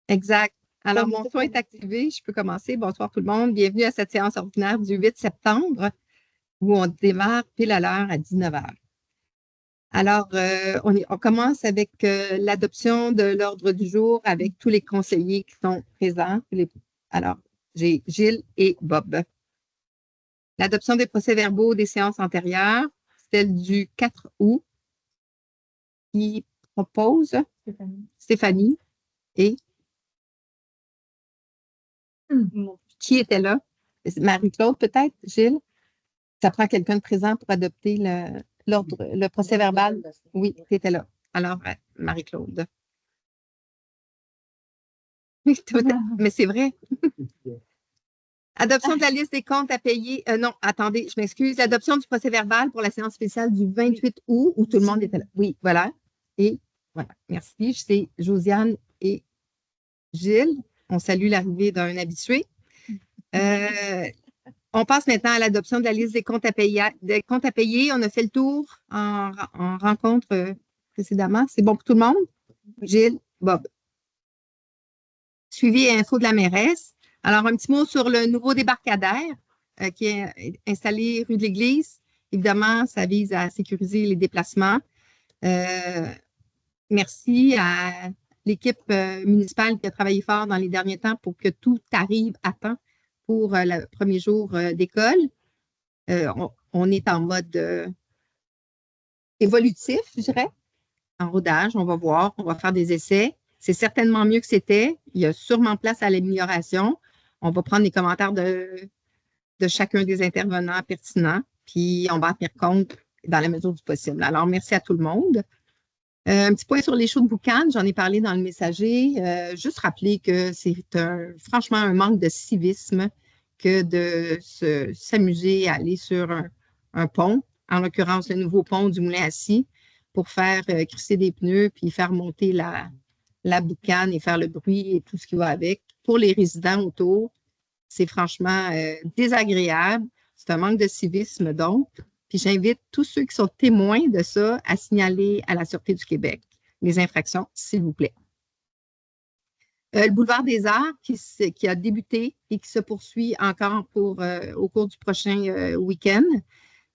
Exact. Alors, mon son est activé. Je peux commencer. Bonsoir tout le monde. Bienvenue à cette séance ordinaire du 8 septembre où on démarre pile à l'heure à 19 heures. Alors, on commence avec l'adoption de l'ordre du jour avec tous les conseillers qui sont présents. Alors, j'ai Gilles et Bob. L'adoption des procès-verbaux des séances antérieures, celle du 4 août, qui propose Stéphanie et qui était là? Marie-Claude, peut-être, Gilles? Ça prend quelqu'un de présent pour adopter le procès-verbal? Oui, tu étais là. Alors, Marie-Claude. Oui, mais c'est vrai. Adoption de la liste des comptes à payer. Non, attendez, je m'excuse. L'adoption du procès-verbal pour la séance spéciale du 28 août où tout le monde était là. Oui, voilà. Et voilà, merci. C'est Josiane et Gilles. On salue l'arrivée d'un habitué. On passe maintenant à l'adoption de la liste des comptes à payer. On a fait le tour en rencontre précédemment. C'est bon pour tout le monde? Gilles, Bob. Suivi et info de la mairesse. Alors, un petit mot sur le nouveau débarcadère qui est installé rue de l'Église. Évidemment, ça vise à sécuriser les déplacements. Merci à l'équipe municipale qui a travaillé fort dans les derniers temps pour que tout arrive à temps pour le premier jour d'école. On est en mode évolutif, je dirais, en rodage. On va voir, on va faire des essais. C'est certainement mieux que c'était. Il y a sûrement place à l'amélioration. On va prendre les commentaires de chacun des intervenants pertinents, puis on va en tenir compte dans la mesure du possible. Alors, merci à tout le monde. Un petit point sur les shows de boucan, j'en ai parlé dans le messager. Juste rappeler que c'est franchement un manque de civisme que de s'amuser à aller sur un pont, en l'occurrence le nouveau pont du Moulin-Assis, pour faire crisser des pneus puis faire monter la boucane et faire le bruit et tout ce qui va avec. Pour les résidents autour, c'est franchement désagréable. C'est un manque de civisme, donc. Puis j'invite tous ceux qui sont témoins de ça à signaler à la Sûreté du Québec les infractions, s'il vous plaît. Le boulevard des Arts qui a débuté et qui se poursuit encore au cours du prochain week-end.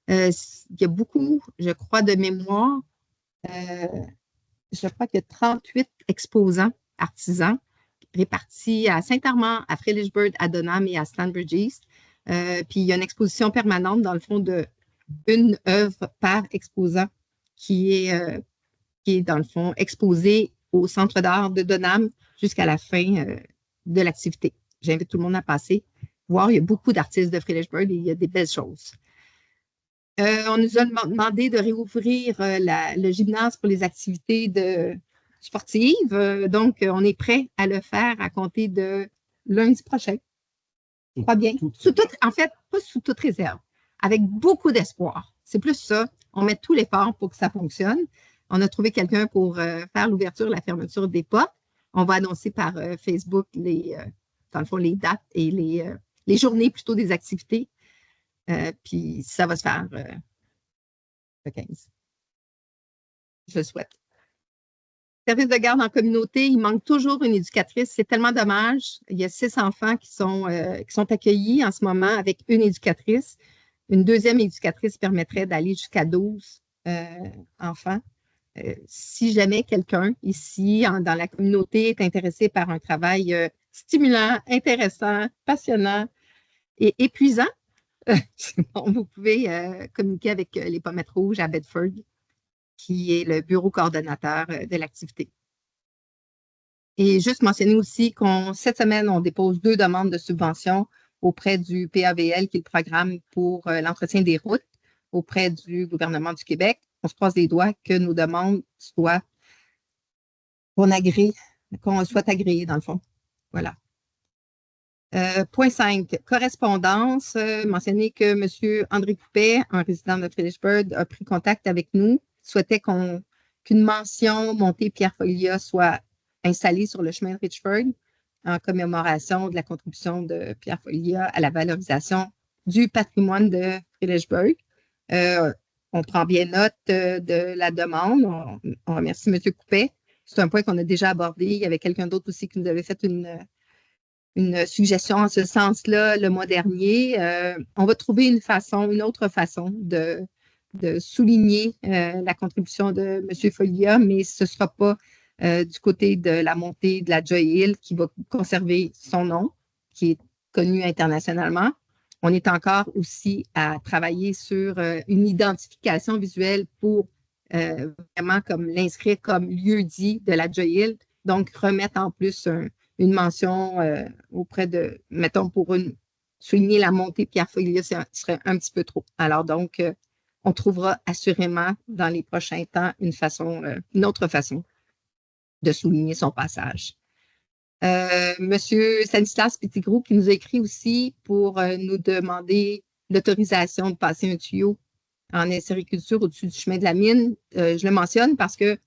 Il y a beaucoup, je crois, de mémoire. Je crois qu'il y a 38 exposants artisans répartis à Saint-Armand, à Frédéricksburg, à Donham et à Stanbridge East. Puis il y a une exposition permanente, dans le fond, d'une œuvre par exposant qui est, dans le fond, exposée au Centre d'art de Donham jusqu'à la fin de l'activité. J'invite tout le monde à passer, voir. Il y a beaucoup d'artistes de Frédéricksburg et il y a des belles choses. On nous a demandé de réouvrir le gymnase pour les activités sportives. Donc, on est prêt à le faire à compter de lundi prochain. Je crois bien. En fait, pas sous toute réserve, avec beaucoup d'espoir. C'est plus ça. On met tout l'effort pour que ça fonctionne. On a trouvé quelqu'un pour faire l'ouverture, la fermeture des portes. On va annoncer par Facebook dans le fond, les dates et les journées plutôt des activités. Puis ça va se faire le 15. Je le souhaite. Service de garde en communauté, il manque toujours une éducatrice. C'est tellement dommage. Il y a 6 enfants qui sont accueillis en ce moment avec une éducatrice. Une deuxième éducatrice permettrait d'aller jusqu'à 12 enfants. Si jamais quelqu'un ici, dans la communauté, est intéressé par un travail stimulant, intéressant, passionnant et épuisant, vous pouvez communiquer avec les Pommettes Rouges à Bedford, qui est le bureau coordonnateur de l'activité. Et juste mentionner aussi cette semaine, on dépose 2 demandes de subvention auprès du PAVL, qui est le programme pour l'entretien des routes auprès du gouvernement du Québec. On se croise les doigts que nos demandes soient qu'on soit agréées, dans le fond. Voilà. Point 5, correspondance. Mentionner que M. André Coupet, un résident de Frédéricksburg, a pris contact avec nous, souhaitait qu'une mention montée Pierre Follia soit installée sur le chemin de Richford en commémoration de la contribution de Pierre Follia à la valorisation du patrimoine de Frédéricksburg. On prend bien note de la demande. On remercie M. Coupet. c'est un point qu'on a déjà abordé. Il y avait quelqu'un d'autre aussi qui nous avait fait une suggestion en ce sens-là le mois dernier. On va trouver une autre façon de souligner la contribution de M. Folia, mais ce ne sera pas du côté de la montée de la Joy Hill qui va conserver son nom, qui est connu internationalement. On est encore aussi à travailler sur une identification visuelle pour vraiment comme l'inscrire comme lieu-dit de la Joy Hill. Donc, remettre en plus une mention auprès de, mettons, pour souligner la montée Pierre Folia, ce serait un petit peu trop. Alors, donc, on trouvera assurément dans les prochains temps une autre façon de souligner son passage. Monsieur Stanislas Petitgrou qui nous a écrit aussi pour nous demander l'autorisation de passer un tuyau en sériculture au-dessus du chemin de la mine. Je le mentionne parce que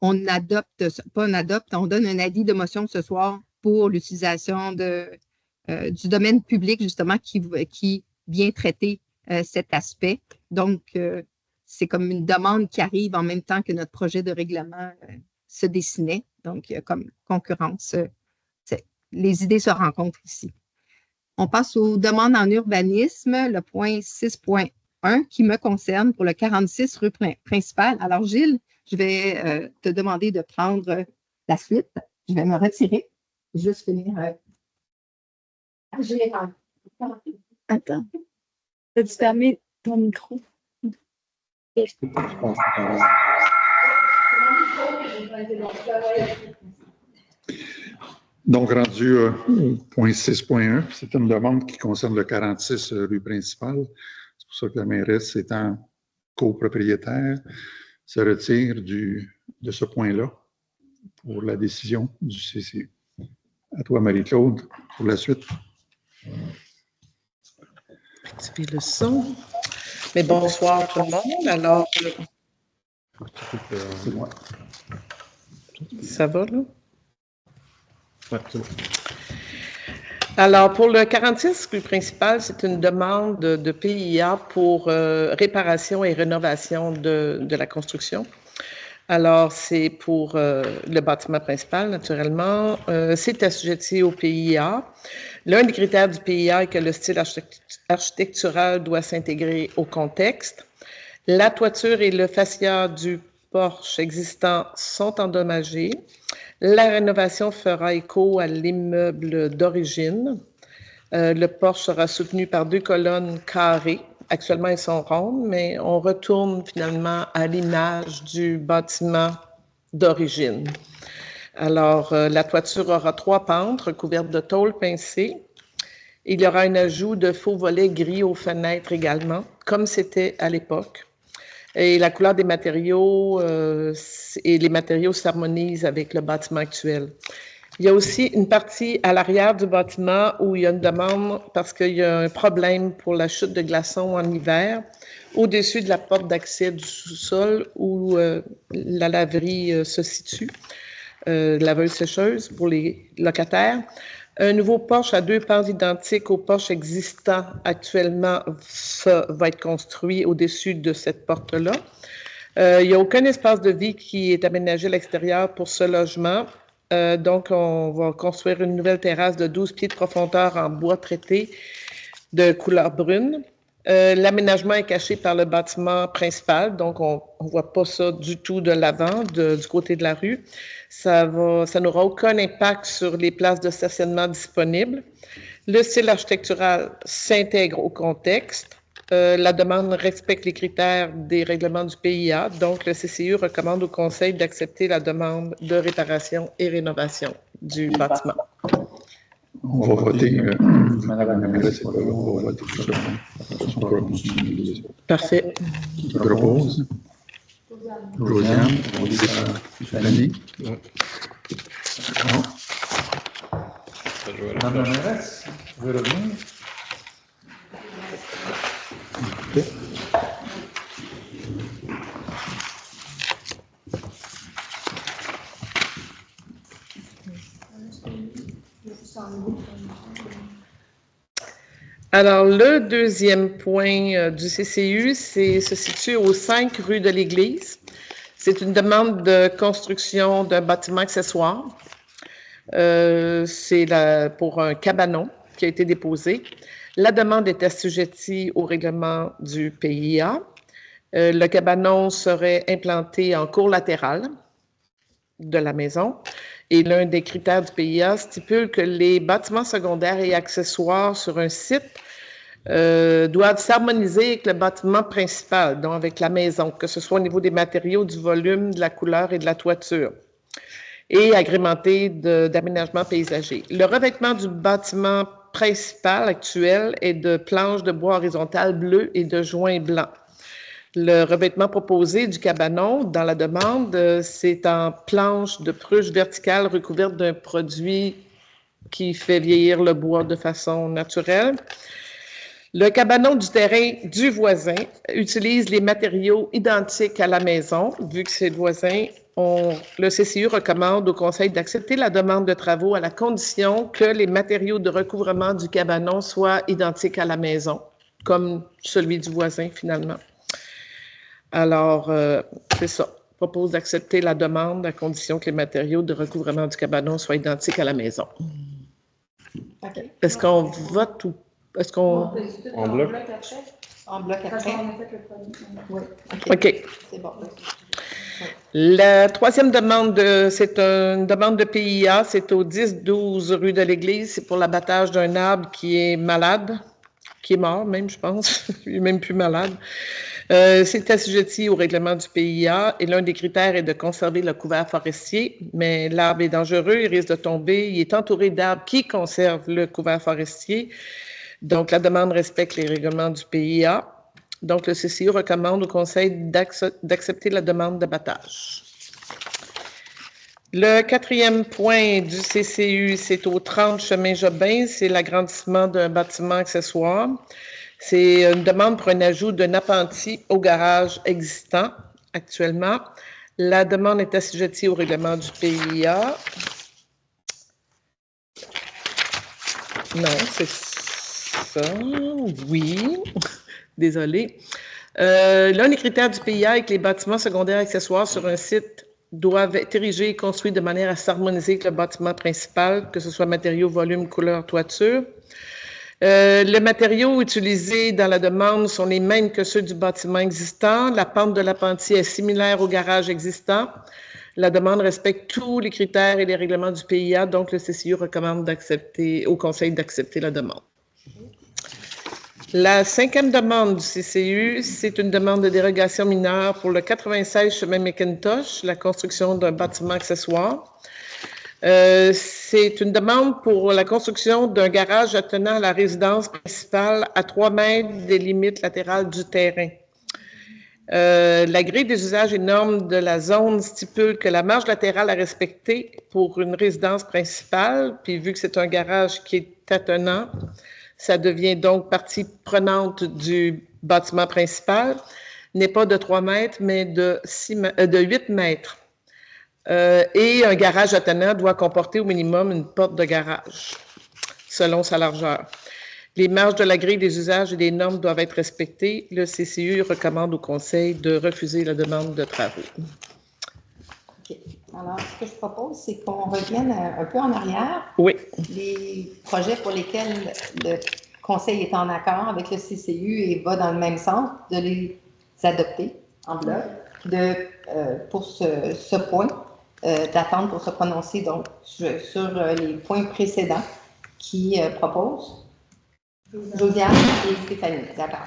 on donne un avis de motion ce soir pour l'utilisation du domaine public, justement, qui vient traiter cet aspect. Donc, c'est comme une demande qui arrive en même temps que notre projet de règlement se dessinait. Donc, comme concurrence, les idées se rencontrent ici. On passe aux demandes en urbanisme, le point 6.1 qui me concerne pour le 46 rue principale. Alors, Gilles, je vais te demander de prendre la suite. Je vais me retirer. Juste finir. Attends. Peux-tu fermer ton micro? Donc, rendu au point 6.1, c'est une demande qui concerne le 46 rue principale. C'est pour ça que la mairesse, étant copropriétaire, se retire de ce point-là pour la décision du CCU. À toi, Marie-Claude, pour la suite. Activer le son. Mais bonsoir tout le monde. Alors, C'est moi. ça va là? Alors, pour le 46 rue principale, c'est une demande de PIA pour réparation et rénovation de la construction. Alors, c'est pour le bâtiment principal, naturellement. C'est assujetti au PIA. L'un des critères du PIA est que le style architectural doit s'intégrer au contexte. La toiture et le fascia du porche existant sont endommagés. La rénovation fera écho à l'immeuble d'origine. Le porche sera soutenu par 2 colonnes carrées. Actuellement, elles sont rondes, mais on retourne finalement à l'image du bâtiment d'origine. Alors, la toiture aura 3 pentes recouvertes de tôle pincée. Il y aura un ajout de faux volets gris aux fenêtres également, comme c'était à l'époque. Et la couleur des matériaux et les matériaux s'harmonisent avec le bâtiment actuel. Il y a aussi une partie à l'arrière du bâtiment où il y a une demande parce qu'il y a un problème pour la chute de glaçons en hiver au-dessus de la porte d'accès du sous-sol où la laverie se situe, laveuse-sécheuse pour les locataires. Un nouveau porche à 2 pentes identiques au porche existant actuellement va être construit au-dessus de cette porte-là. Il n'y a aucun espace de vie qui est aménagé à l'extérieur pour ce logement. Donc, on va construire une nouvelle terrasse de 12 pieds de profondeur en bois traité de couleur brune. L'aménagement est caché par le bâtiment principal, donc on ne voit pas ça du tout de l'avant, du côté de la rue. Ça n'aura aucun impact sur les places de stationnement disponibles. Le style architectural s'intègre au contexte. La demande respecte les critères des règlements du PIA, donc le CCU recommande au Conseil d'accepter la demande de réparation et rénovation du bâtiment. On va voter, Madame la mairesse, on va voter sur son prononciation. Parfait. Qui propose? Josiane, on dit Fanny. D'accord. Madame la mairesse, vous voulez revenir? Okay. Alors, le deuxième point du CCU se situe au 5 rue de l'Église. C'est une demande de construction d'un bâtiment accessoire. C'est pour un cabanon qui a été déposé. La demande est assujettie au règlement du PIA. Le cabanon serait implanté en cour latérale de la maison. Et l'un des critères du PIA stipule que les bâtiments secondaires et accessoires sur un site doivent s'harmoniser avec le bâtiment principal, donc avec la maison, que ce soit au niveau des matériaux, du volume, de la couleur et de la toiture, et agrémenté d'aménagements paysagers. Le revêtement du bâtiment principal actuel est de planches de bois horizontales bleues et de joints blancs. Le revêtement proposé du cabanon dans la demande, c'est en planches de pruche verticale recouverte d'un produit qui fait vieillir le bois de façon naturelle. Le cabanon du terrain du voisin utilise les matériaux identiques à la maison. Vu que c'est le voisin, le CCU recommande au conseil d'accepter la demande de travaux à la condition que les matériaux de recouvrement du cabanon soient identiques à la maison, comme celui du voisin finalement. Alors, c'est ça. Je propose d'accepter la demande à condition que les matériaux de recouvrement du cabanon soient identiques à la maison. OK. Est-ce qu'on vote ou est-ce qu'on... En bloc? En bloc après? Oui. OK. C'est bon. La troisième demande, c'est une demande de PIA. C'est au 10-12 rue de l'Église. C'est pour l'abattage d'un arbre qui est malade, qui est mort même, je pense. Il n'est même plus malade. C'est assujetti au règlement du PIA et l'un des critères est de conserver le couvert forestier, mais l'arbre est dangereux, il risque de tomber, il est entouré d'arbres qui conservent le couvert forestier. Donc, la demande respecte les règlements du PIA. Donc, le CCU recommande au conseil d'accepter la demande d'abattage. Le quatrième point du CCU, c'est au 30 chemin Jobin, c'est l'agrandissement d'un bâtiment accessoire. C'est une demande pour un ajout d'un appentis au garage existant actuellement. La demande est assujettie au règlement du PIA. Non, c'est ça. Oui. Désolée. L'un des critères du PIA est que les bâtiments secondaires accessoires sur un site doivent être érigés et construits de manière à s'harmoniser avec le bâtiment principal, que ce soit matériaux, volume, couleur, toiture. Les matériaux utilisés dans la demande sont les mêmes que ceux du bâtiment existant. La pente de l'appentis est similaire au garage existant. La demande respecte tous les critères et les règlements du PIA, donc le CCU recommande au conseil d'accepter la demande. La cinquième demande du CCU, c'est une demande de dérogation mineure pour le 96 chemin McIntosh, la construction d'un bâtiment accessoire. C'est une demande pour la construction d'un garage attenant à la résidence principale à 3 mètres des limites latérales du terrain. La grille des usages et normes de la zone stipule que la marge latérale à respecter pour une résidence principale, puis vu que c'est un garage qui est attenant, ça devient donc partie prenante du bâtiment principal, n'est pas de 3 mètres, mais de 8 mètres. Et un garage attenant doit comporter au minimum une porte de garage, selon sa largeur. Les marges de la grille des usages et des normes doivent être respectées. Le CCU recommande au conseil de refuser la demande de travaux. OK. Alors, ce que je propose, c'est qu'on revienne un peu en arrière. Oui. Les projets pour lesquels le conseil est en accord avec le CCU et va dans le même sens, de les adopter en bloc, pour ce point, d'attendre pour se prononcer donc, sur les points précédents qui proposent. Josiane et Stéphanie, d'accord.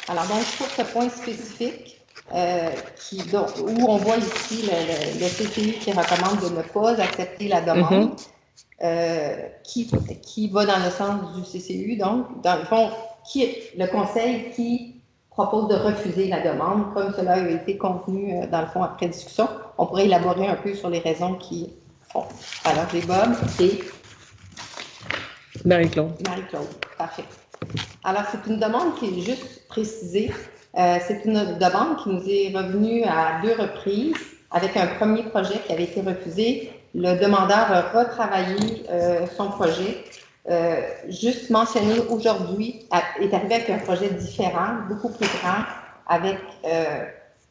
Alors, donc, pour ce point spécifique, où on voit ici le CCU qui recommande de ne pas accepter la demande, qui va dans le sens du CCU, donc, dans le fond, le conseil qui propose de refuser la demande, comme cela a été contenu, dans le fond, après discussion. On pourrait élaborer un peu sur les raisons qui font. Alors, j'ai Bob et Marie-Claude. Marie-Claude, parfait. Alors, c'est une demande qui est juste précisée. C'est une demande qui nous est revenue à 2 reprises avec un premier projet qui avait été refusé. Le demandeur a retravaillé son projet. Juste mentionné aujourd'hui, est arrivé avec un projet différent, beaucoup plus grand, avec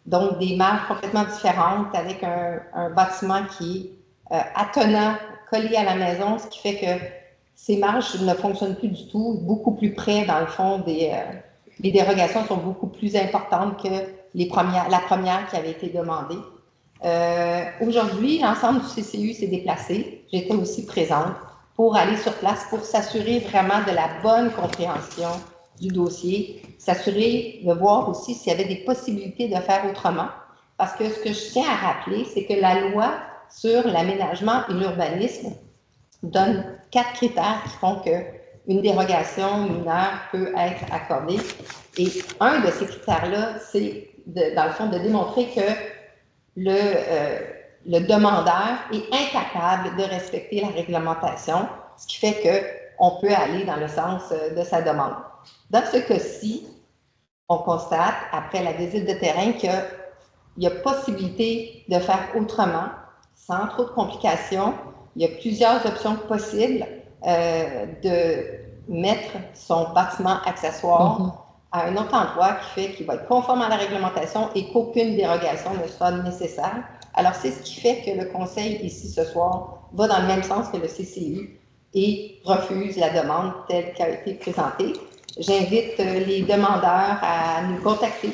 Donc, des marges complètement différentes avec un bâtiment qui est attenant, collé à la maison, ce qui fait que ces marges ne fonctionnent plus du tout, beaucoup plus près, dans le fond, les dérogations sont beaucoup plus importantes que la première qui avait été demandée. Aujourd'hui, l'ensemble du CCU s'est déplacé. J'étais aussi présente pour aller sur place, pour s'assurer vraiment de la bonne compréhension du dossier, s'assurer de voir aussi s'il y avait des possibilités de faire autrement. Parce que ce que je tiens à rappeler, c'est que la loi sur l'aménagement et l'urbanisme donne 4 critères qui font qu'une dérogation mineure peut être accordée. Et un de ces critères-là, c'est, dans le fond, de démontrer que le demandeur est incapable de respecter la réglementation, ce qui fait qu'on peut aller dans le sens de sa demande. Dans ce cas-ci, on constate, après la visite de terrain, qu'il y a possibilité de faire autrement, sans trop de complications. Il y a plusieurs options possibles de mettre son bâtiment accessoire à un autre endroit qui va être conforme à la réglementation et qu'aucune dérogation ne soit nécessaire. Alors, c'est ce qui fait que le conseil ici ce soir va dans le même sens que le CCU et refuse la demande telle qu'elle a été présentée. J'invite les demandeurs à nous contacter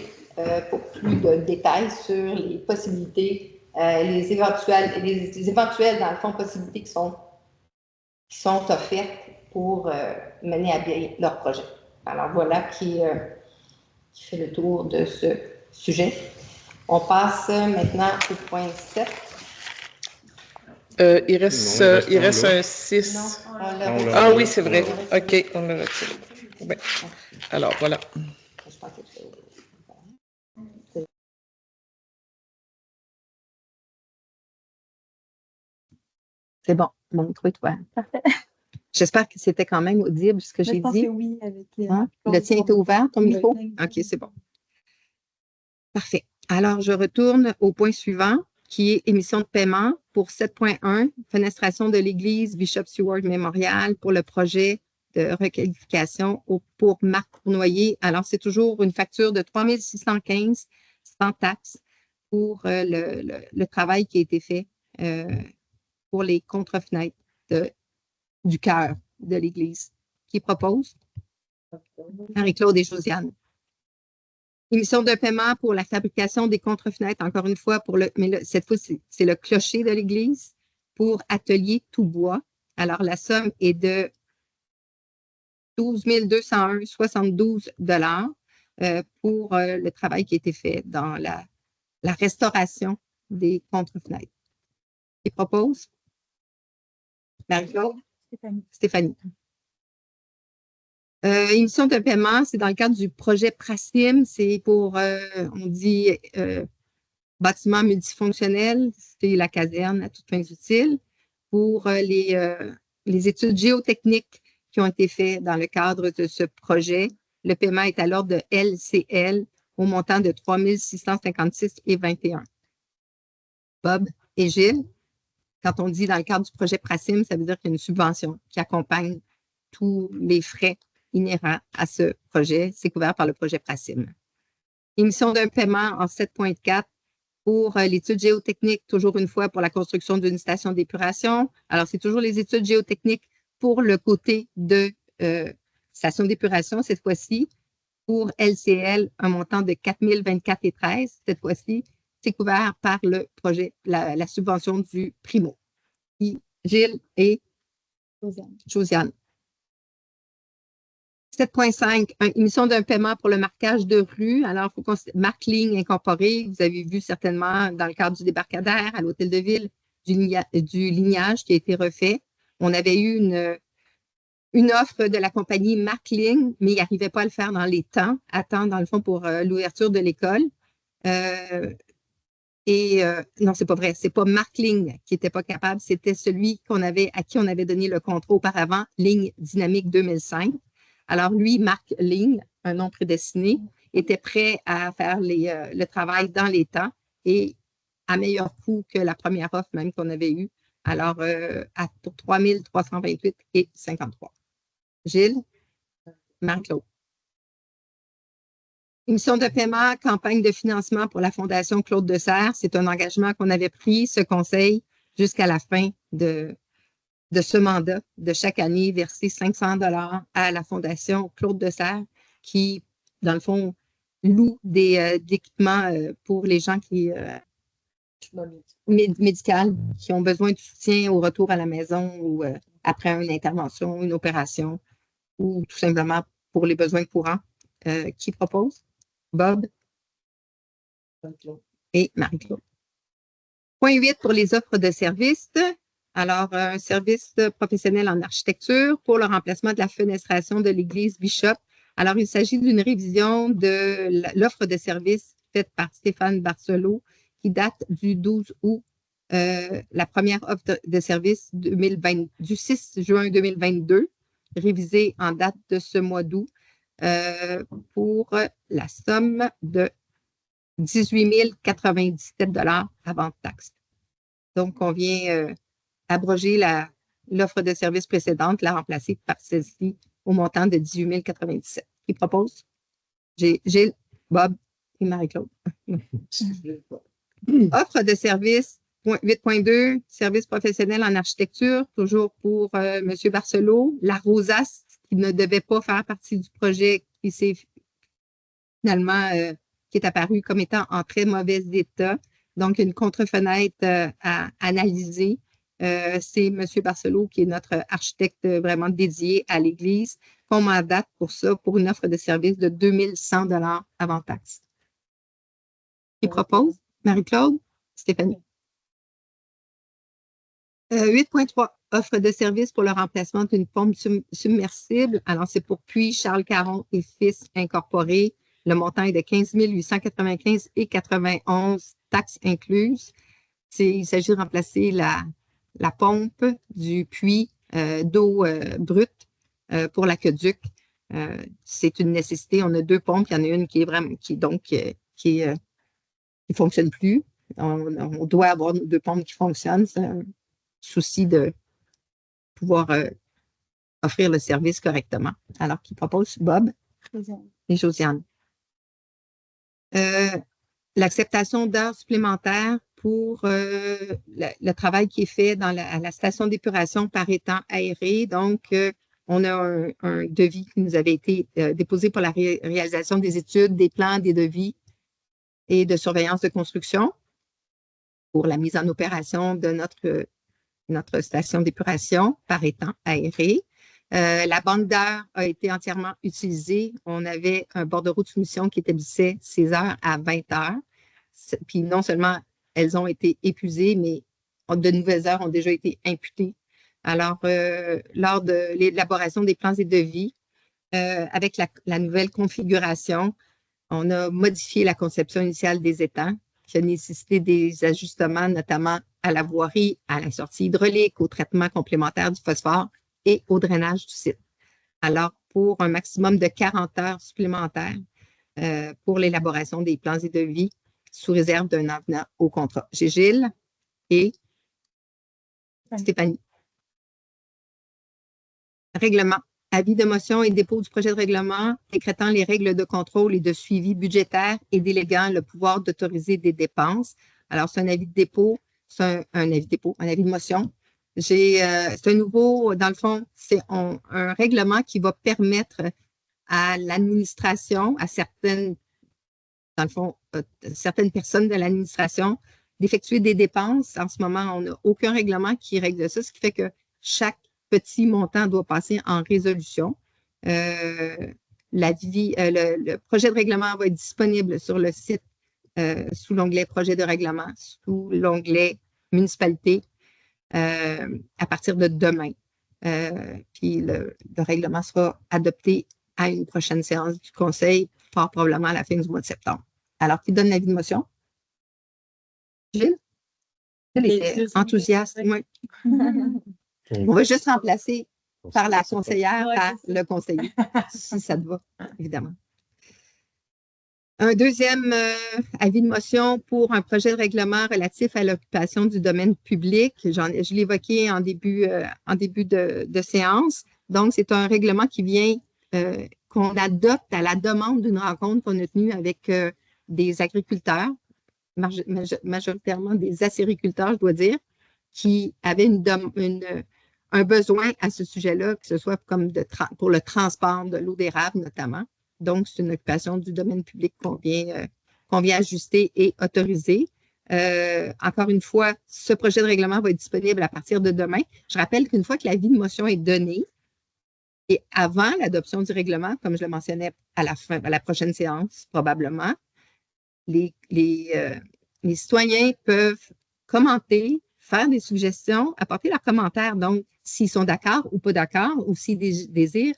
pour plus de détails sur les possibilités, les éventuelles, dans le fond, possibilités qui sont offertes pour mener à bien leur projet. Alors voilà qui fait le tour de ce sujet. On passe maintenant au point 7. Il reste un 6. Non, Ah oui, c'est vrai. OK, on l'a retiré. Ouais. Alors, voilà. Je pense que c'est bon, mon micro est ouvert. Parfait. J'espère que c'était quand même audible ce que j'ai dit. Je pense que oui, avec le tien était ouvert, ton micro? OK, c'est bon. Parfait. Alors, je retourne au point suivant, qui est émission de paiement pour 7.1, fenestration de l'église Bishop Seward Memorial pour le projet de requalification pour Marc Cournoyer. Alors, c'est toujours une facture de 3 615 sans taxe pour le travail qui a été fait pour les contre-fenêtres du cœur de l'église. Qui propose? Marie-Claude et Josiane. Émission de paiement pour la fabrication des contre-fenêtres, encore une fois, mais cette fois, c'est le clocher de l'église pour Atelier Tout Bois. Alors, la somme est de 12 201,72 $ pour le travail qui a été fait dans la restauration des contre-fenêtres. Qui propose? Marie-Claude? Stéphanie. Émission de paiement, c'est dans le cadre du projet Prasim, c'est pour, on dit, bâtiment multifonctionnel, c'est la caserne à toutes fins utiles, pour les études géotechniques qui ont été faites dans le cadre de ce projet. Le paiement est à l'ordre de LCL au montant de 3 656,21 $. Bob et Gilles, quand on dit dans le cadre du projet Prasim, ça veut dire qu'il y a une subvention qui accompagne tous les frais inhérents à ce projet. C'est couvert par le projet Prasim. Émission d'un paiement en 7.4 pour l'étude géotechnique, toujours une fois pour la construction d'une station d'épuration. Alors, c'est toujours les études géotechniques pour le côté de station d'épuration, cette fois-ci, pour LCL, un montant de 4 024,13 $. Cette fois-ci, c'est couvert par le projet, la subvention du Primo. Gilles et Josiane. 7.5, émission d'un paiement pour le marquage de rue. Alors, il faut qu'on marque ligne incorporée. Vous avez vu certainement dans le cadre du débarcadère à l'hôtel de ville du lignage qui a été refait. On avait eu une offre de la compagnie Markling, mais il n'arrivait pas à le faire dans les temps, à temps, dans le fond, pour l'ouverture de l'école. Non, c'est pas vrai. C'est pas Markling qui n'était pas capable. C'était celui à qui on avait donné le contrat auparavant, Ligne Dynamique 2005. Alors, lui, Marc Ligne, un nom prédestiné, était prêt à faire le travail dans les temps et à meilleur coût que la première offre même qu'on avait eue. Alors, pour 3 328,53 $. Gilles? Marie-Claude. Émission de paiement, campagne de financement pour la Fondation Claude Dessert. C'est un engagement qu'on avait pris, ce conseil, jusqu'à la fin de ce mandat, de chaque année, verser 500 $ à la Fondation Claude Dessert, qui, dans le fond, loue des équipements pour les gens qui médicales qui ont besoin de soutien au retour à la maison ou après une intervention, une opération, ou tout simplement pour les besoins courants. Qui propose? Bob et Marie-Claude. Point 8 pour les offres de services. Alors, un service professionnel en architecture pour le remplacement de la fenestration de l'église Bishop. Alors, il s'agit d'une révision de l'offre de services faite par Stéphane Barcelot qui date du 12 août. La première offre de service du 6 juin 2022, révisée en date de ce mois d'août pour la somme de 18 097 $ avant taxe. Donc, on vient abroger l'offre de service précédente, la remplacer par celle-ci au montant de 18 097. Qui propose? Gilles, Bob et Marie-Claude. Offre de service 8.2, service professionnel en architecture, toujours pour M. Barcelot. La Rosace, qui ne devait pas faire partie du projet, qui s'est finalement qui est apparu comme étant en très mauvais état. Donc, une contre-fenêtre à analyser. C'est M. Barcelot qui est notre architecte vraiment dédié à l'Église, qu'on mandate pour ça, pour une offre de service de 2100 $ avant taxe. Qui propose? Marie-Claude? Stéphanie? 8.3, offre de service pour le remplacement d'une pompe submersible. Alors, c'est pour Puits Charles Caron et Fils Incorporé. Le montant est de 15 895 et 91, taxes incluses. Il s'agit de remplacer la pompe du puits d'eau brute pour l'aqueduc. C'est une nécessité. On a 2 pompes. Il y en a une qui est vraiment qui fonctionne plus. On doit avoir 2 pompes qui fonctionnent. C'est un souci de pouvoir offrir le service correctement. Alors, qui propose Bob et Josiane. L'acceptation d'heures supplémentaires pour le travail qui est fait à la station d'épuration par étang aéré. Donc, on a un devis qui nous avait été déposé pour la réalisation des études, des plans, des devis et de surveillance de construction pour la mise en opération de notre station d'épuration par étang aéré. La banque d'heures a été entièrement utilisée. On avait un bordereau de soumission qui établissait ces heures à 20 heures. Puis non seulement elles ont été épuisées, mais de nouvelles heures ont déjà été imputées. Alors, lors de l'élaboration des plans et devis, avec la nouvelle configuration, on a modifié la conception initiale des étangs qui a nécessité des ajustements, notamment à la voirie, à la sortie hydraulique, au traitement complémentaire du phosphore et au drainage du site. Alors, pour un maximum de 40 heures supplémentaires pour l'élaboration des plans et devis sous réserve d'un avenant au contrat. J'ai Gilles et Stéphanie. Règlement. Avis de motion et dépôt du projet de règlement décrétant les règles de contrôle et de suivi budgétaire et déléguant le pouvoir d'autoriser des dépenses. Alors, c'est un avis de dépôt, c'est un avis de motion. C'est un nouveau, dans le fond, c'est un règlement qui va permettre à l'administration, à certaines personnes de l'administration d'effectuer des dépenses. En ce moment, on n'a aucun règlement qui règle ça, ce qui fait que chaque petit montant doit passer en résolution. Le projet de règlement va être disponible sur le site sous l'onglet projet de règlement, sous l'onglet municipalité à partir de demain. Puis le règlement sera adopté à une prochaine séance du Conseil, fort probablement à la fin du mois de septembre. Alors, qui donne l'avis de motion? Gilles? Elle était enthousiaste. Oui. On va juste remplacer par la conseillère par le conseiller, si ça te va, évidemment. Un deuxième avis de motion pour un projet de règlement relatif à l'occupation du domaine public. Je l'ai évoqué en début de séance. Donc, c'est un règlement qui vient qu'on adopte à la demande d'une rencontre qu'on a tenue avec des agriculteurs, majoritairement des acériculteurs, je dois dire, qui avaient un besoin à ce sujet-là, que ce soit comme pour le transport de l'eau d'érable notamment. Donc, c'est une occupation du domaine public qu'on vient ajuster et autoriser. Encore une fois, ce projet de règlement va être disponible à partir de demain. Je rappelle qu'une fois que l'avis de motion est donné, et avant l'adoption du règlement, comme je le mentionnais à la prochaine séance, probablement, les citoyens peuvent commenter, faire des suggestions, apporter leurs commentaires, donc s'ils sont d'accord ou pas d'accord, ou s'ils désirent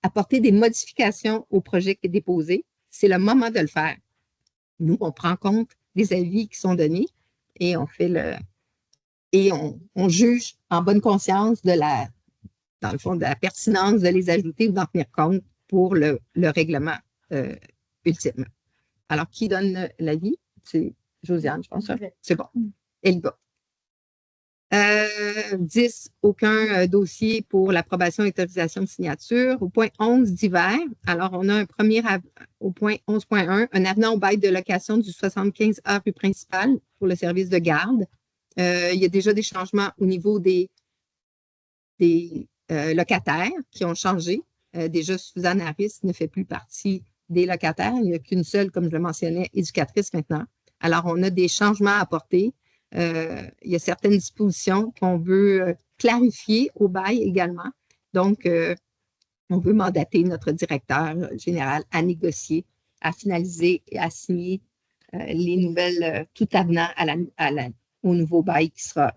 apporter des modifications au projet qui est déposé, c'est le moment de le faire. Nous, on prend en compte les avis qui sont donnés et on fait on juge en bonne conscience dans le fond, de la pertinence de les ajouter ou d'en tenir compte pour le règlement ultime. Alors, qui donne l'avis? C'est Josiane, je pense. C'est bon. Elle y va. 10, aucun dossier pour l'approbation et autorisation de signature. Au point 11, divers. Alors, on a un premier, au point 11.1, un avenant au bail de location du 75A rue principale pour le service de garde. Il y a déjà des changements au niveau des locataires qui ont changé. Déjà, Suzanne Harris ne fait plus partie des locataires. Il n'y a qu'une seule, comme je le mentionnais, éducatrice maintenant. Alors, on a des changements à apporter. Il y a certaines dispositions qu'on veut clarifier au bail également. Donc, on veut mandater notre directeur général à négocier, à finaliser et à signer les nouvelles, tout avenant au nouveau bail qui sera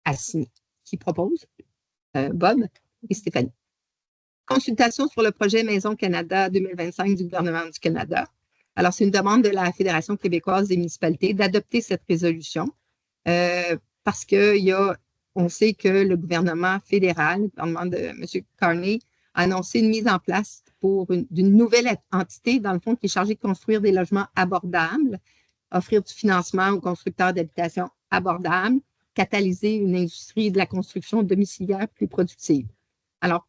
assigné. Qui propose? Bob et Stéphanie. Consultation sur le projet Maison Canada 2025 du gouvernement du Canada. Alors, c'est une demande de la Fédération québécoise des municipalités d'adopter cette résolution parce on sait que le gouvernement fédéral, le gouvernement de M. Carney, a annoncé une mise en place d'une nouvelle entité, dans le fond, qui est chargée de construire des logements abordables, offrir du financement aux constructeurs d'habitations abordables, catalyser une industrie de la construction domiciliaire plus productive. Alors,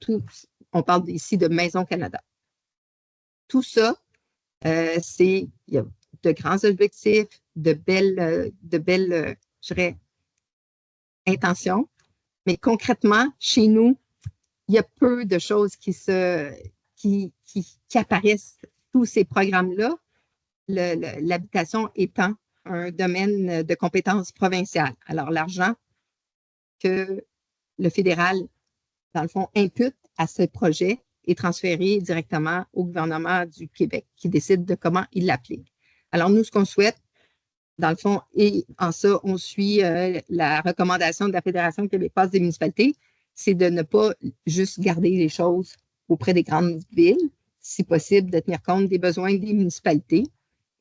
on parle ici de Maison Canada. Tout ça, il y a de grands objectifs, de belles, je dirais, intentions, mais concrètement, chez nous, il y a peu de choses qui apparaissent. Tous ces programmes-là, l'habitation étant un domaine de compétences provinciales. Alors, l'argent que le fédéral, dans le fond, impute à ce projet est transféré directement au gouvernement du Québec qui décide de comment il l'applique. Alors, nous, ce qu'on souhaite, dans le fond, et en ça, on suit la recommandation de la Fédération québécoise des municipalités, c'est de ne pas juste garder les choses auprès des grandes villes, si possible, de tenir compte des besoins des municipalités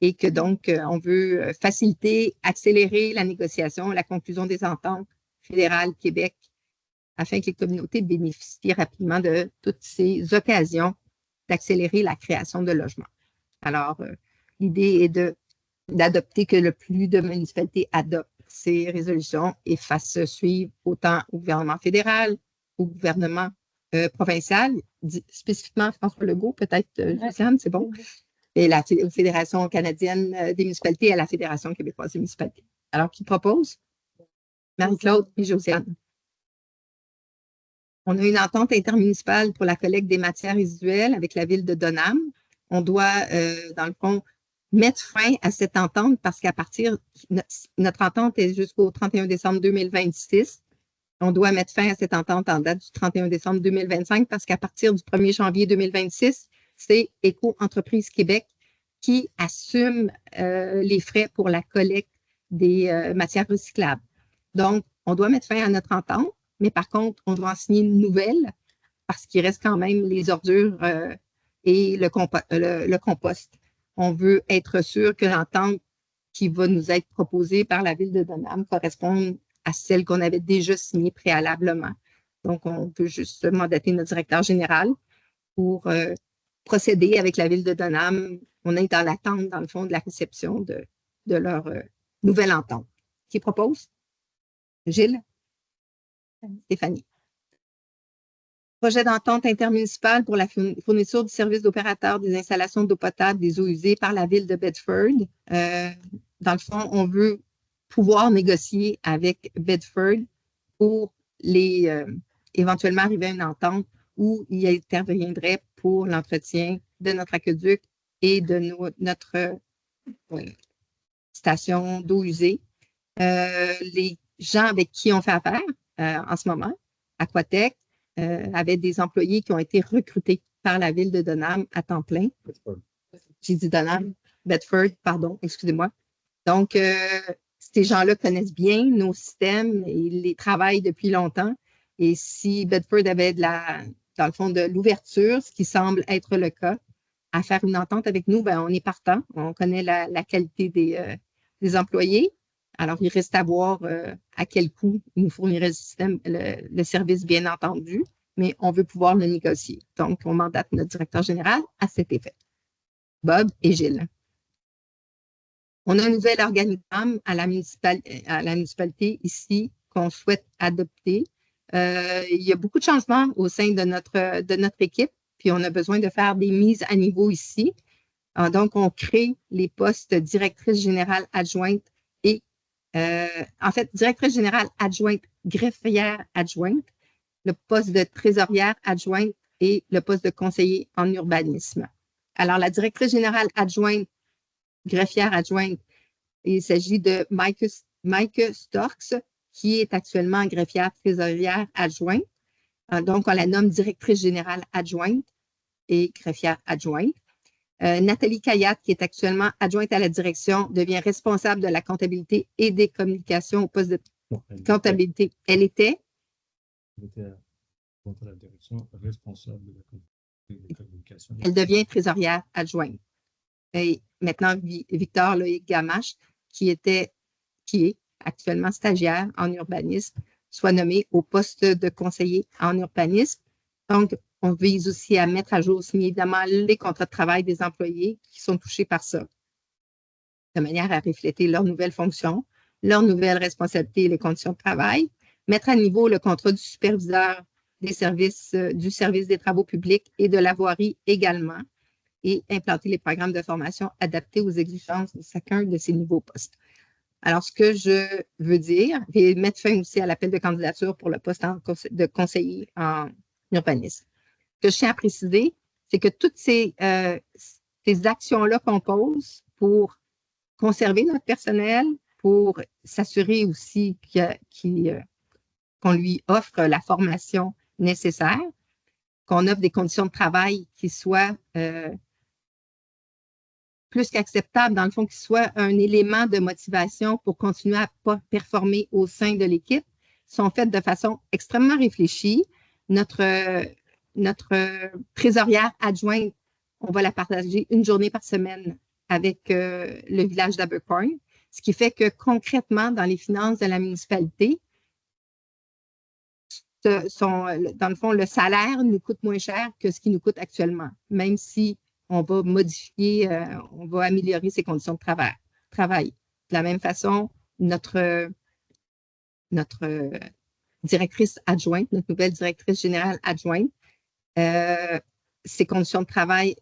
et que donc, on veut faciliter, accélérer la négociation, la conclusion des ententes fédérales Québec afin que les communautés bénéficient rapidement de toutes ces occasions d'accélérer la création de logements. Alors, l'idée est d'adopter que le plus de municipalités adoptent ces résolutions et fassent suivre autant au gouvernement fédéral, au gouvernement provincial, spécifiquement François Legault, peut-être, Josiane, c'est bon, et la Fédération canadienne des municipalités et la Fédération québécoise des municipalités. Alors, qui propose? Marie-Claude et Josiane. On a une entente intermunicipale pour la collecte des matières résiduelles avec la ville de Donham. On doit, dans le fond, mettre fin à cette entente parce qu'à partir, notre entente est jusqu'au 31 décembre 2026. On doit mettre fin à cette entente en date du 31 décembre 2025 parce qu'à partir du 1er janvier 2026, c'est Éco-Entreprise Québec qui assume les frais pour la collecte des matières recyclables. Donc, on doit mettre fin à notre entente, mais par contre, on doit en signer une nouvelle parce qu'il reste quand même les ordures et le compost. On veut être sûr que l'entente qui va nous être proposée par la ville de Donham corresponde à celle qu'on avait déjà signée préalablement. Donc, on peut juste mandater notre directeur général pour procéder avec la ville de Donham. On est dans l'attente, dans le fond, de la réception de leur nouvelle entente. Qui propose? Gilles? Stéphanie. Projet d'entente intermunicipale pour la fourniture du service d'opérateur des installations d'eau potable des eaux usées par la ville de Bedford. Dans le fond, on veut pouvoir négocier avec Bedford pour éventuellement arriver à une entente où il interviendrait pour l'entretien de notre aqueduc et de notre station d'eau usée. Les gens avec qui on fait affaire en ce moment, Aquatech, avaient des employés qui ont été recrutés par la ville de Dunham à temps plein. J'ai dit Dunham, Bedford, pardon, excusez-moi. Donc, ces gens-là connaissent bien nos systèmes et ils les travaillent depuis longtemps. Et si Bedford avait dans le fond, de l'ouverture, ce qui semble être le cas, à faire une entente avec nous, ben, on est partant. On connaît la qualité des employés. Alors, il reste à voir à quel coût ils nous fourniraient le service, bien entendu, mais on veut pouvoir le négocier. Donc, on mandate notre directeur général à cet effet. Bob et Gilles. On a un nouvel organigramme à la municipalité ici qu'on souhaite adopter. Il y a beaucoup de changements au sein de notre équipe, puis on a besoin de faire des mises à niveau ici. Donc, on crée les postes directrice générale adjointe et, en fait, directrice générale adjointe, greffière adjointe, le poste de trésorière adjointe et le poste de conseiller en urbanisme. Alors, la directrice générale adjointe, greffière adjointe, il s'agit de Mike Storks, qui est actuellement greffière trésorière adjointe. Donc, on la nomme directrice générale adjointe et greffière adjointe. Nathalie Kayat, qui est actuellement adjointe à la direction, devient responsable de la comptabilité et des communications au poste de comptabilité. Elle était à la direction, responsable de la comptabilité et des communications. Elle devient trésorière adjointe. Et maintenant, Victor Loïc Gamache, qui est actuellement stagiaire en urbanisme, soit nommé au poste de conseiller en urbanisme. Donc, on vise aussi à mettre à jour, évidemment, les contrats de travail des employés qui sont touchés par ça, de manière à refléter leurs nouvelles fonctions, leurs nouvelles responsabilités et les conditions de travail, mettre à niveau le contrat du superviseur des services, du service des travaux publics et de la voirie également, et implanter les programmes de formation adaptés aux exigences de chacun de ces nouveaux postes. Alors, ce que je veux dire, et mettre fin aussi à l'appel de candidature pour le poste de conseiller en urbanisme. Ce que je tiens à préciser, c'est que toutes ces actions-là qu'on pose pour conserver notre personnel, pour s'assurer aussi qu'on lui offre la formation nécessaire, qu'on offre des conditions de travail qui soient plus qu'acceptables, dans le fond, qui soient un élément de motivation pour continuer à performer au sein de l'équipe, sont faites de façon extrêmement réfléchie. Notre trésorière adjointe, on va la partager une journée par semaine avec le village d'Abercorn, ce qui fait que concrètement, dans les finances de la municipalité, dans le fond, le salaire nous coûte moins cher que ce qui nous coûte actuellement, même si on va modifier, on va améliorer ses conditions de travail. De la même façon, notre directrice adjointe, notre nouvelle directrice générale adjointe, ses conditions de travail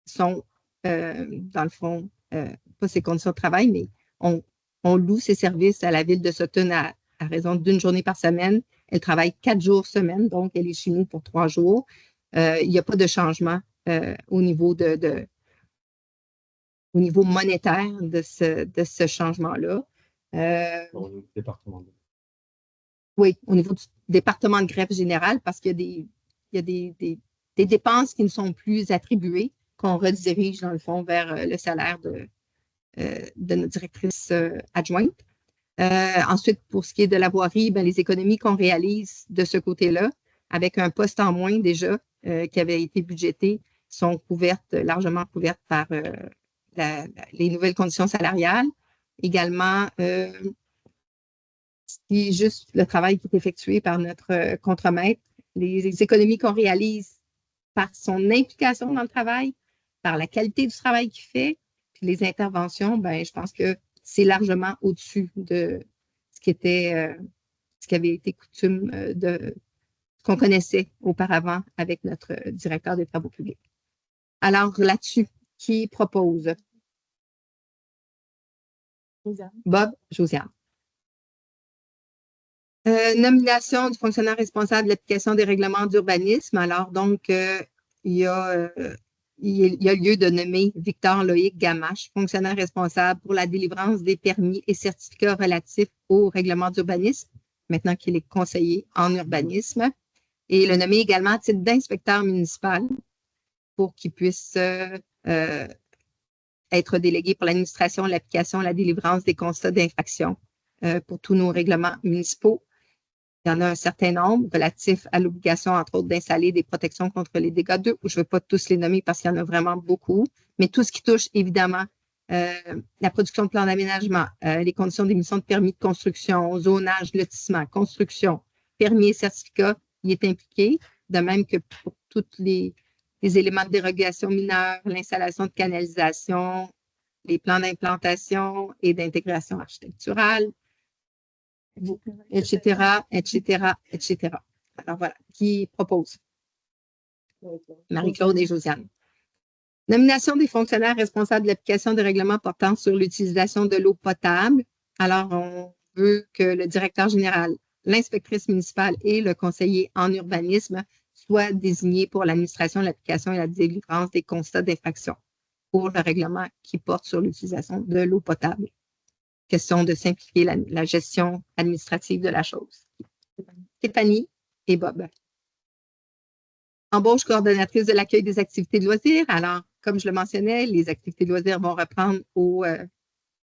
sont, dans le fond, pas ses conditions de travail, mais on loue ses services à la ville de Sutton à raison d'une journée par semaine. Elle travaille 4 jours semaine, donc elle est chez nous pour 3 jours. Il n'y a pas de changement au niveau au niveau monétaire de ce changement-là. Au niveau du département. Oui, au niveau du département de greffe générale, parce qu'il y a des dépenses qui ne sont plus attribuées, qu'on redirige, dans le fond, vers le salaire de notre directrice adjointe. Ensuite, pour ce qui est de la voirie, les économies qu'on réalise de ce côté-là, avec un poste en moins déjà qui avait été budgété, sont largement couvertes par les nouvelles conditions salariales. Également, juste le travail qui est effectué par notre contremaître, les économies qu'on réalise par son implication dans le travail, par la qualité du travail qu'il fait, puis les interventions, je pense que c'est largement au-dessus de ce qui avait été coutume qu'on connaissait auparavant avec notre directeur des travaux publics. Alors, là-dessus, qui propose? Bob, Josiane. Nomination du fonctionnaire responsable de l'application des règlements d'urbanisme. Alors, donc, il y a lieu de nommer Victor Loïc Gamache, fonctionnaire responsable pour la délivrance des permis et certificats relatifs au règlement d'urbanisme, maintenant qu'il est conseiller en urbanisme, et le nommer également à titre d'inspecteur municipal pour qu'il puisse être délégué pour l'administration, l'application, la délivrance des constats d'infraction pour tous nos règlements municipaux. Il y en a un certain nombre relatifs à l'obligation, entre autres, d'installer des protections contre les dégâts d'eau. Je ne vais pas tous les nommer parce qu'il y en a vraiment beaucoup, mais tout ce qui touche, évidemment, la production de plans d'aménagement, les conditions d'émission de permis de construction, zonage, lotissement, construction, permis et certificats, il est impliqué, de même que pour tous les éléments de dérogation mineure, l'installation de canalisation, les plans d'implantation et d'intégration architecturale, etc., etc., etc. Alors voilà, qui propose? Marie-Claude et Josiane. Nomination des fonctionnaires responsables de l'application des règlements portant sur l'utilisation de l'eau potable. Alors, on veut que le directeur général, l'inspectrice municipale et le conseiller en urbanisme soient désignés pour l'administration, l'application et la délivrance des constats d'infraction pour le règlement qui porte sur l'utilisation de l'eau potable. Question de simplifier la gestion administrative de la chose. Stéphanie et Bob. Embauche coordonnatrice de l'accueil des activités de loisirs. Alors, comme je le mentionnais, les activités de loisirs vont reprendre au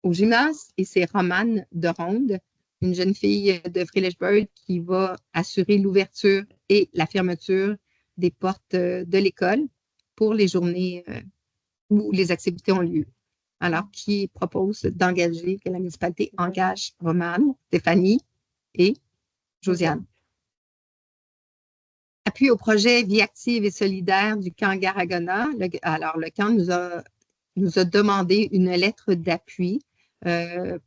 gymnase et c'est Romane de Ronde, une jeune fille de Frelichburg qui va assurer l'ouverture et la fermeture des portes de l'école pour les journées où les activités ont lieu. Alors, qui propose d'engager, que la municipalité engage Romane, Stéphanie et Josiane. Appui au projet Vie active et solidaire du camp Garagona. Alors, le camp nous a demandé une lettre d'appui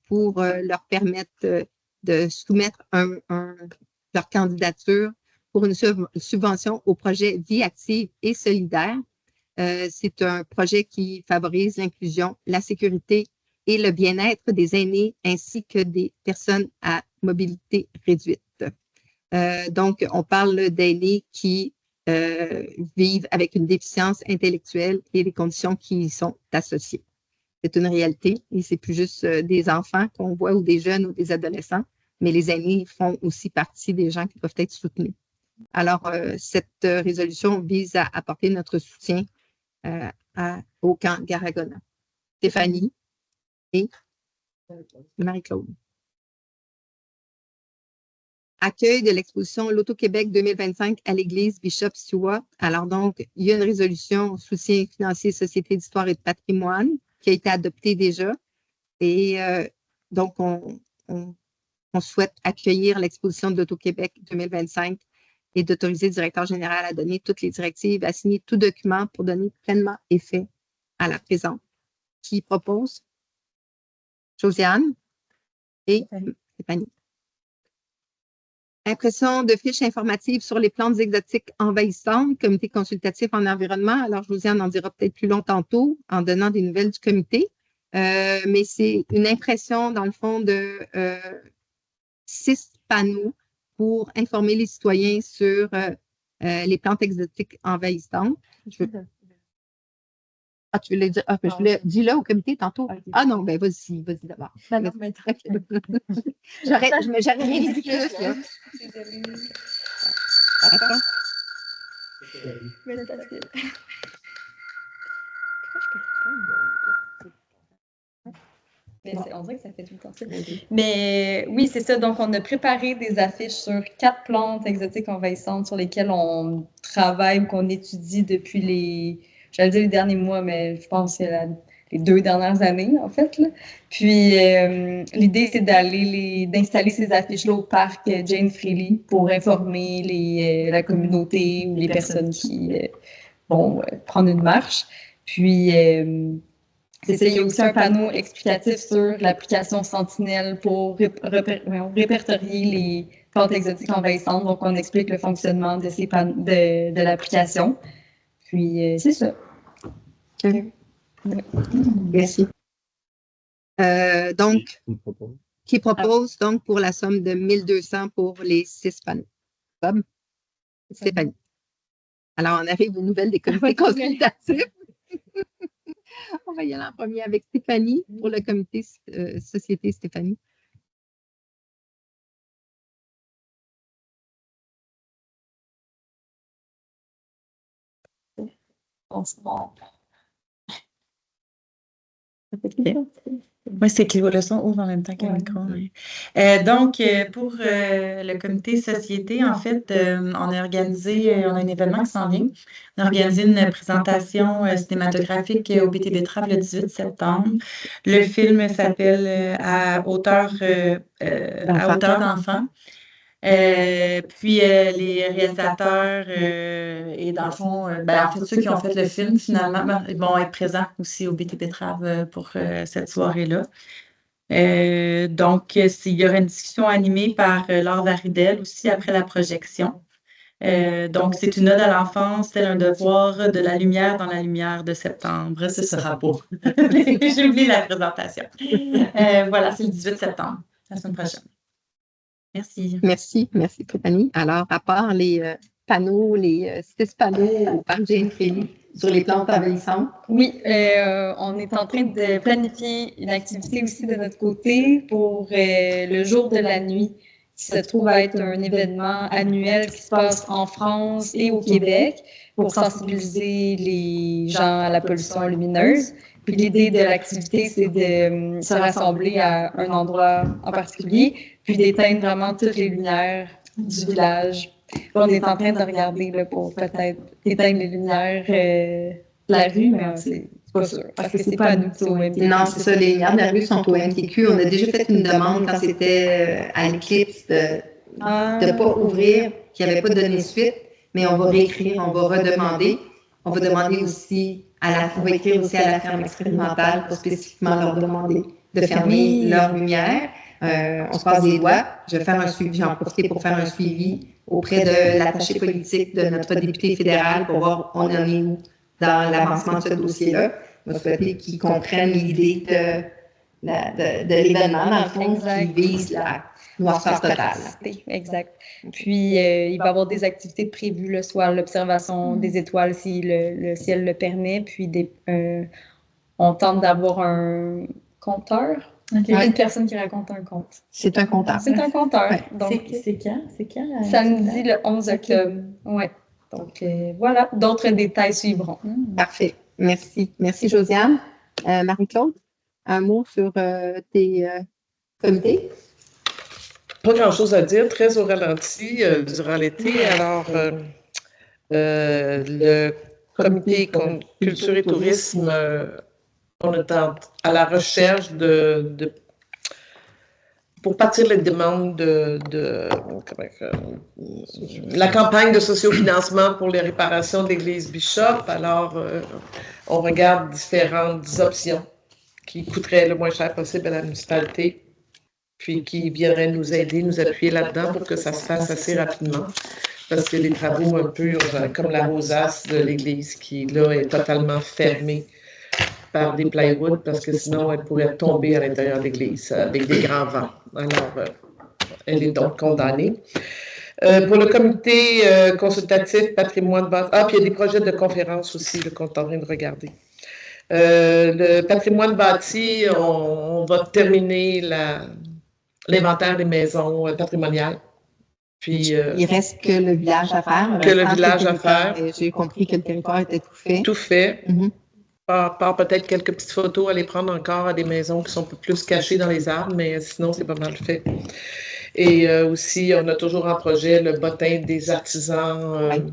pour leur permettre de soumettre leur candidature pour une subvention au projet Vie active et solidaire. C'est un projet qui favorise l'inclusion, la sécurité et le bien-être des aînés ainsi que des personnes à mobilité réduite. Donc, on parle d'aînés qui vivent avec une déficience intellectuelle et les conditions qui y sont associées. C'est une réalité et c'est plus juste des enfants qu'on voit ou des jeunes ou des adolescents, mais les aînés font aussi partie des gens qui doivent être soutenus. Alors, cette résolution vise à apporter notre soutien au camp Garagona. Stéphanie et Marie-Claude. Accueil de l'exposition L'Auto-Québec 2025 à l'église Bishop-Sioux. Alors donc, il y a une résolution soutien financier Société d'histoire et de patrimoine qui a été adoptée déjà. Et donc, on souhaite accueillir l'exposition de l'Auto-Québec 2025 et d'autoriser le directeur général à donner toutes les directives, à signer tout document pour donner pleinement effet à la présente. Qui propose? Josiane et Stéphanie. Impression de fiches informatives sur les plantes exotiques envahissantes, comité consultatif en environnement. Alors, Josiane en dira peut-être plus long tantôt en donnant des nouvelles du comité. Mais c'est une impression, dans le fond, de 6 panneaux pour informer les citoyens sur les plantes exotiques envahissantes. Ah, tu veux le dire? Ah, ben, je voulais dis-le au comité tantôt. Okay. Ah non, ben vas-y d'abord. Non, mais j'aurais rien dit plus, là. Attends. Mais là, parce que... on dirait que ça fait tout le temps ça. Mais oui, c'est ça. Donc, on a préparé des affiches sur 4 plantes exotiques envahissantes sur lesquelles on travaille ou qu'on étudie depuis j'allais dire les derniers mois, mais je pense que c'est les 2 dernières années, en fait. Là. Puis, l'idée, c'est d'installer ces affiches-là au parc Jane Freely pour informer la communauté ou les personnes qui vont prendre une marche. Puis, c'est ça, il y a aussi un panneau explicatif sur l'application Sentinelle pour répertorier les plantes exotiques envahissantes. Donc, on explique le fonctionnement de, de l'application. Puis, c'est ça. OK. Merci. Donc, qui propose donc pour la somme de 1200 pour les 6 panneaux. Bob? Stéphanie. Alors, on arrive aux nouvelles des comités consultatifs. On va y aller en premier avec Stéphanie pour le comité Société Stéphanie. Bonsoir. Oui, c'est que le son ouvre en même temps que le micro. Oui. Donc, pour le comité société, en fait, on a organisé, on a un événement qui s'en vient. On a organisé une présentation cinématographique au BT Betrave le 18 septembre. Le film s'appelle À hauteur d'enfant. Puis les réalisateurs et dans le fond, en fait, ceux qui ont fait le film, finalement, ils vont être présents aussi au BT Betrave pour cette soirée-là. Donc, il y aura une discussion animée par Laure Varidel aussi après la projection. Donc, c'est une ode à l'enfance, tel un devoir de la lumière dans la lumière de septembre. Ce sera beau. J'ai oublié la présentation. Voilà, c'est le 18 septembre, la semaine prochaine. Merci. Merci Stéphanie. Alors, à part les panneaux, les 6 panneaux par Jane Kelly sur les plantes envahissantes. Oui, on est en train de planifier une activité aussi de notre côté pour le jour de la nuit, qui se trouve à être un événement annuel qui se passe en France et au Québec pour sensibiliser les gens à la pollution lumineuse. Puis l'idée de l'activité, c'est de se rassembler à un endroit en particulier, puis d'éteindre vraiment toutes les lumières du village. On est en train de regarder là, pour peut-être éteindre les lumières de la rue, mais c'est pas sûr, parce que c'est pas à nous, c'est au MTQ. Non, c'est ça, les lumières de la rue sont au MTQ. On a déjà fait une demande quand c'était à l'éclipse de ne pas ouvrir, qu'il n'y avait pas donné suite, mais on va réécrire, on va redemander. On va demander aussi on va écrire aussi à la ferme expérimentale pour spécifiquement leur demander de fermer leur lumière. On se passe des doigts. Je vais faire un suivi, j'en profite pour faire un suivi auprès de l'attaché politique de notre député fédéral pour voir on en est où dans l'avancement de ce dossier-là. Je vais souhaiter qu'ils comprennent l'idée de l'événement, dans le fond, qui vise la noirceur totale. Exact. Puis, il va y avoir des activités prévues, le soir, l'observation des étoiles si le ciel le permet. Puis, on tente d'avoir un compteur. Une personne qui raconte un conte. C'est un compteur. C'est un compteur. Ouais. Donc, c'est quand? Samedi, le 11 octobre. Oui. Donc, voilà. D'autres détails suivront. Parfait. Merci. Merci, Josiane. Marie-Claude, un mot sur tes comités? Pas grand-chose à dire, très au ralenti durant l'été. Alors, le comité culture et tourisme, on est à la recherche pour partir les demandes la campagne de sociofinancement pour les réparations de l'église Bishop. Alors, on regarde différentes options qui coûteraient le moins cher possible à la municipalité, puis qui viendraient nous aider, nous appuyer là-dedans pour que ça se fasse assez rapidement. Parce que les travaux un peu comme la rosace de l'église qui, là, est totalement fermée par des plywood parce que sinon, elle pourrait tomber à l'intérieur de l'église avec des grands vents. Alors, elle est donc condamnée. Pour le comité consultatif patrimoine bâti, puis il y a des projets de conférences aussi qu'on est en train de regarder. Le patrimoine bâti, on va terminer l'inventaire des maisons patrimoniales. Puis, il reste que le village à faire. J'ai compris que le territoire était tout fait. Tout fait. Par peut-être quelques petites photos à les prendre encore à des maisons qui sont un peu plus cachées dans les arbres, mais sinon, c'est pas mal fait. Et aussi, on a toujours en projet le bottin des artisans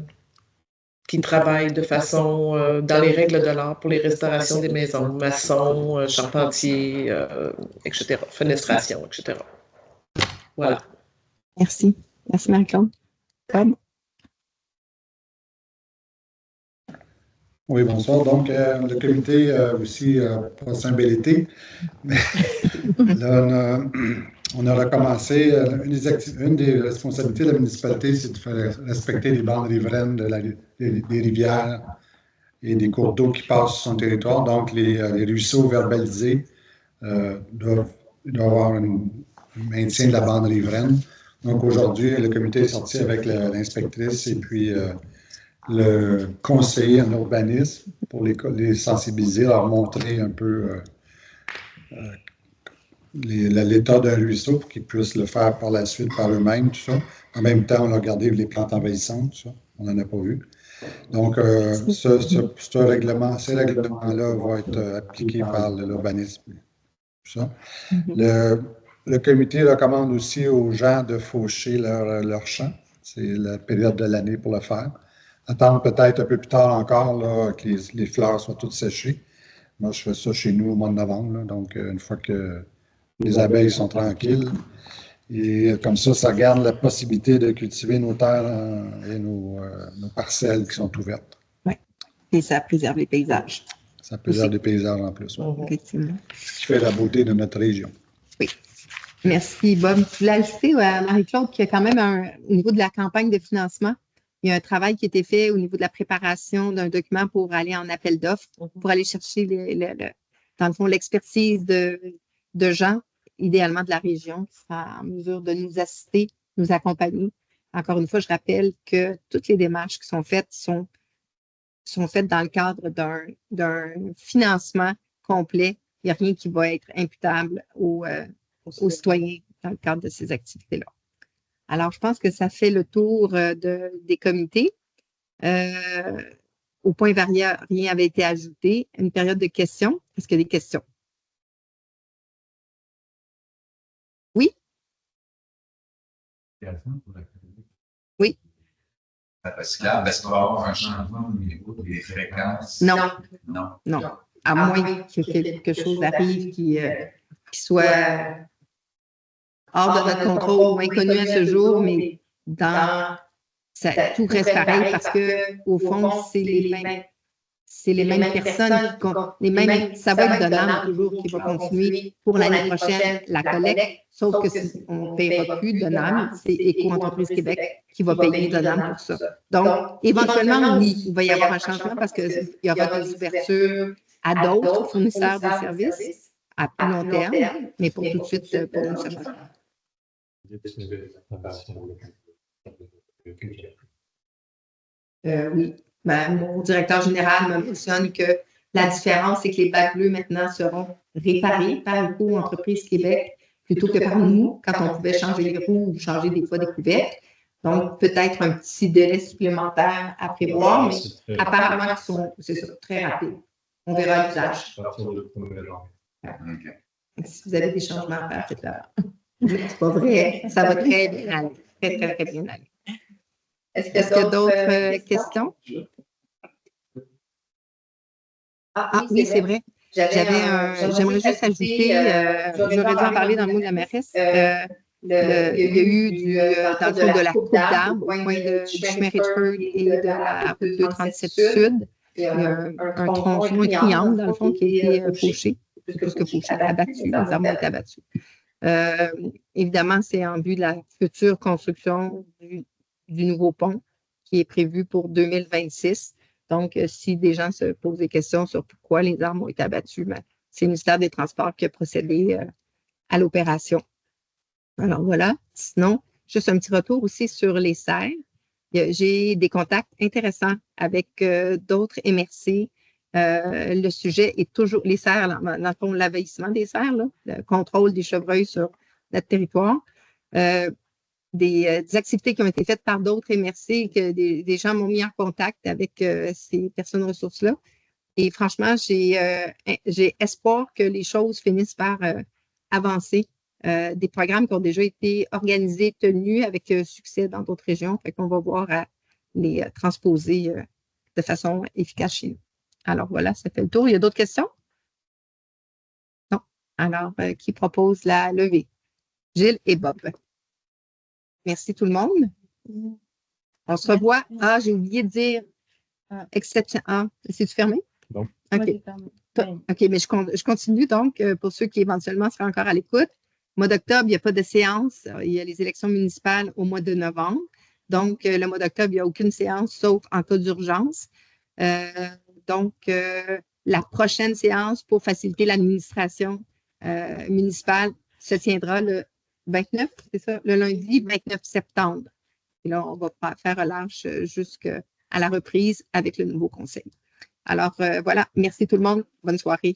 qui travaillent de façon dans les règles de l'art pour les restaurations des maisons, maçons, charpentiers, etc., fenestration, etc. Voilà. Merci. Merci, Marie-Claude. Bob? Oui, bonsoir. Donc, le comité aussi a passé un bel été. Mais là, On a recommencé, une des responsabilités de la municipalité, c'est de faire respecter les bandes riveraines des rivières et des cours d'eau qui passent sur son territoire. Donc, les ruisseaux verbalisés doivent avoir un maintien de la bande riveraine. Donc, aujourd'hui, le comité est sorti avec l'inspectrice et puis le conseiller en urbanisme pour les sensibiliser, leur montrer un peu l'état d'un ruisseau pour qu'ils puissent le faire par la suite par eux-mêmes, tout ça. En même temps, on a regardé les plantes envahissantes, tout ça. On n'en a pas vu. Donc, ces règlements-là vont être appliqués par l'urbanisme. Le comité recommande aussi aux gens de faucher leur champ. C'est la période de l'année pour le faire. Attendre peut-être un peu plus tard encore là, que les fleurs soient toutes séchées. Moi, je fais ça chez nous au mois de novembre. Là, donc, une fois que les abeilles sont tranquilles, et comme ça garde la possibilité de cultiver nos terres et nos parcelles qui sont ouvertes. Oui, et ça préserve les paysages. Ça préserve les paysages en plus. Ouais. Effectivement. Ce qui fait la beauté de notre région. Oui. Merci, Bob. Je voulais ajouter à Marie-Claude qu'il y a quand même au niveau de la campagne de financement, il y a un travail qui a été fait au niveau de la préparation d'un document pour aller en appel d'offres, pour aller chercher, dans le fond, l'expertise de gens, idéalement de la région, qui sera en mesure de nous assister, nous accompagner. Encore une fois, je rappelle que toutes les démarches qui sont faites sont faites dans le cadre d'un financement complet. Il n'y a rien qui va être imputable aux citoyens dans le cadre de ces activités-là. Alors, je pense que ça fait le tour des comités. Au point variant, rien n'avait été ajouté. Une période de questions. Est-ce qu'il y a des questions? Oui? Oui. Parce que là, est-ce qu'on va avoir un changement au niveau des fréquences? Non. Non. Non. À moins que quelque chose arrive qui soit hors de notre contrôle ou inconnu à ce jour, mais tout reste pareil parce que au fond, c'est les mêmes personnes ça va être Donam toujours qui va continuer pour l'année prochaine la collecte, sauf que on ne paiera plus Donam, c'est Éco-entreprise Québec qui va payer Donam pour ça. Donc, éventuellement, oui, il va y avoir un changement parce qu'il y aura des ouvertures à d'autres fournisseurs de services à plus long terme, mais pour tout de suite, pour nous, ça change. Oui. Mon directeur général me mentionne que la différence, c'est que les bacs bleus maintenant seront réparés par Éco-entreprise Québec plutôt que par nous quand on pouvait changer les roues ou changer des fois des couvercles. Donc, peut-être un petit délai supplémentaire à prévoir, mais apparemment, c'est ça, très rapide. On verra l'usage. Si vous avez des changements à faire, faites-le. C'est pas vrai. Ça va très bien aller. Très, très, très bien aller. Est-ce qu'il y a d'autres questions? Ah oui, c'est vrai. J'aimerais juste ajouter, j'aurais dû en parler dans le mot de la mairesse. Il y a eu dans le fond de la coupe d'arbres au coin de Schmeritford et de la route 237 Sud. Il y a un tronçon, un triangle, dans le fond, qui a été fauché. C'est plus que fauché, abattu. Les arbres ont été abattus. Évidemment, c'est en vue de la future construction du nouveau pont qui est prévu pour 2026. Donc, si des gens se posent des questions sur pourquoi les arbres ont été abattus, c'est le ministère des Transports qui a procédé à l'opération. Alors, voilà. Sinon, juste un petit retour aussi sur les serres. J'ai des contacts intéressants avec d'autres MRC. Le sujet est toujours les serres, dans le fond, l'envahissement des serres, là, le contrôle des chevreuils sur notre territoire. Des activités qui ont été faites par d'autres MRC, que des gens m'ont mis en contact avec ces personnes ressources-là. Et franchement, j'ai espoir que les choses finissent par avancer. Des programmes qui ont déjà été organisés, tenus avec succès dans d'autres régions. Fait qu'on va voir à les transposer de façon efficace chez nous. Alors voilà, ça fait le tour. Il y a d'autres questions? Non. Alors, qui propose la levée? Gilles et Bob. Merci tout le monde. On se revoit. Ah, j'ai oublié de dire exception. Ah, c'est-tu fermé? Non. OK. OK, mais je continue donc pour ceux qui éventuellement seraient encore à l'écoute. Mois d'octobre, il n'y a pas de séance. Il y a les élections municipales au mois de novembre. Donc, le mois d'octobre, il n'y a aucune séance, sauf en cas d'urgence. Donc, la prochaine séance pour faciliter l'administration municipale se tiendra le 29, c'est ça, le lundi 29 septembre. Et là, on va faire relâche jusqu'à la reprise avec le nouveau conseil. Alors, voilà. Merci tout le monde. Bonne soirée.